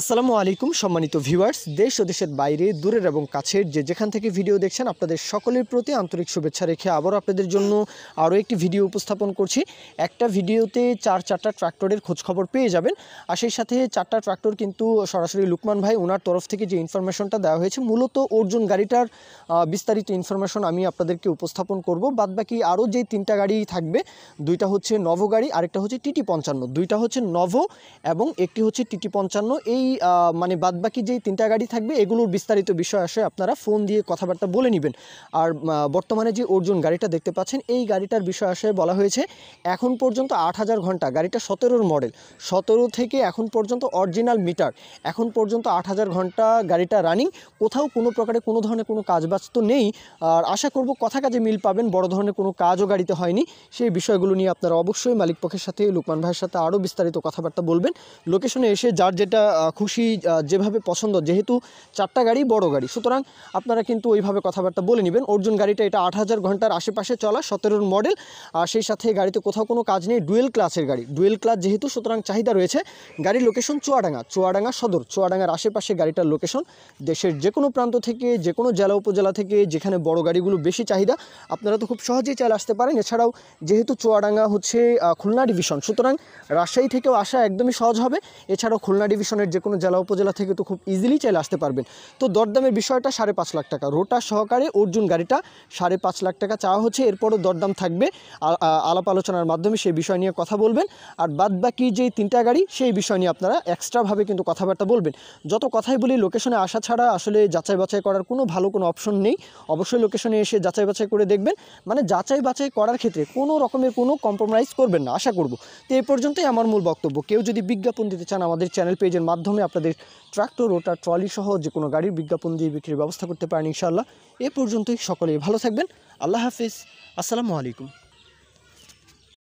আসসালামু আলাইকুম সম্মানিত ভিউয়ার্স, দেশ ও দেশের বাইরে দূরের এবং কাছের যেখান থেকে ভিডিও দেখছেন আপনাদের সকলের প্রতি আন্তরিক শুভেচ্ছা রেখে আবারও আপনাদের জন্য আরও একটি ভিডিও উপস্থাপন করছি। একটা ভিডিওতে চারটা ট্রাক্টরের খোঁজখবর পেয়ে যাবেন। আর সেই সাথে চারটা ট্রাক্টর কিন্তু সরাসরি লুকমান ভাই ওনার তরফ থেকে যে ইনফরমেশনটা দেওয়া হয়েছে, মূলত অর্জুন গাড়িটার বিস্তারিত ইনফরমেশন আমি আপনাদেরকে উপস্থাপন করব। বাদবাকি আরও যেই তিনটা গাড়ি থাকবে, দুইটা হচ্ছে নভো গাড়ি, আরেকটা হচ্ছে TT55, দুইটা হচ্ছে নভো এবং একটি হচ্ছে TT55। এই মানে বাদবাকি যেই তিনটা গাড়ি থাকবে এগুলোর বিস্তারিত বিষয় আসে আপনারা ফোন দিয়ে কথাবার্তা বলে নেবেন। আর বর্তমানে যে অর্জুন গাড়িটা দেখতে পাচ্ছেন, এই গাড়িটার বিষয় আসে বলা হয়েছে এখন পর্যন্ত 8000 ঘন্টা, গাড়িটা 17-র মডেল, 17 থেকে এখন পর্যন্ত অরিজিনাল মিটার, এখন পর্যন্ত 8000 ঘন্টা গাড়িটা রানিং, কোথাও কোনো প্রকারে কোনো ধরনের কোনো কাজবাজ তো নেই। আর আশা করব কথা কাজে মিল পাবেন, বড় ধরনের কোনো কাজও গাড়িতে হয়নি। সেই বিষয়গুলো নিয়ে আপনারা অবশ্যই মালিক পক্ষের সাথে লুকমান ভাইয়ের সাথে আরও বিস্তারিত কথাবার্তা বলবেন। লোকেশনে এসে যার যেটা খুশি, যেভাবে পছন্দ, যেহেতু চারটা গাড়ি বড় গাড়ি, সুতরাং আপনারা কিন্তু ওইভাবে কথাবার্তা বলে নেবেন। অর্জুন গাড়িটা এটা 8000 ঘন্টার আশেপাশে চলা, 17-র মডেল। আর সেই সাথে গাড়িতে কোথাও কোনো কাজ নেই, ডুয়েল ক্লাসের গাড়ি, ডুয়েল ক্লাস যেহেতু, সুতরাং চাহিদা রয়েছে। গাড়ির লোকেশন চুয়াডাঙ্গা সদর, চুয়াডাঙ্গার আশেপাশে গাড়িটার লোকেশন। দেশের যে কোনো প্রান্ত থেকে, যে কোনো জেলা উপজেলা থেকে যেখানে বড় গাড়িগুলো বেশি চাহিদা, আপনারা তো খুব সহজেই চাইলে আসতে পারেন। এছাড়াও যেহেতু চুয়াডাঙ্গা হচ্ছে খুলনা ডিভিশন, সুতরাং রাজশাহী থেকেও আসা একদমই সহজ হবে। এছাড়াও খুলনা ডিভিশনের যে কোনো জেলা উপজেলা থেকে তো খুব ইজিলি চাইলে আসতে পারবেন। তো দরদামের বিষয়টা 5.5 লাখ টাকা, রোটা সহকারে অর্জুন গাড়িটা 5.5 লাখ টাকা চাওয়া হচ্ছে। এরপরও দরদাম থাকবে, আলাপ আলোচনার মাধ্যমে সেই বিষয় নিয়ে কথা বলবেন। আর বাদবাকি যেই তিনটা গাড়ি, সেই বিষয় নিয়ে আপনারা এক্সট্রাভাবে কিন্তু কথাবার্তা বলবেন। যত কথাই বলি, লোকেশনে আসা ছাড়া আসলে যাচাই বাছাই করার কোনো ভালো কোনো অপশন নেই। অবশ্যই লোকেশনে এসে যাচাই বাছাই করে দেখবেন, মানে যাচাই বাছাই করার ক্ষেত্রে কোনো রকমের কোনো কম্প্রোমাইজ করবেন না, আশা করব। তো এই পর্যন্তই আমার মূল বক্তব্য। কেউ যদি বিজ্ঞাপন দিতে চান, আমাদের চ্যানেল পেজের মাধ্যমে আপনাদের ট্রাক্টর, রোটার, ট্রলি সহ যে কোনো গাড়ির বিজ্ঞাপন দিয়ে বিক্রির ব্যবস্থা করতে পারেন ইনশাআল্লাহ। এ পর্যন্তই, সকলেই ভালো থাকবেন। আল্লাহ হাফেজ, আসসালামু আলাইকুম।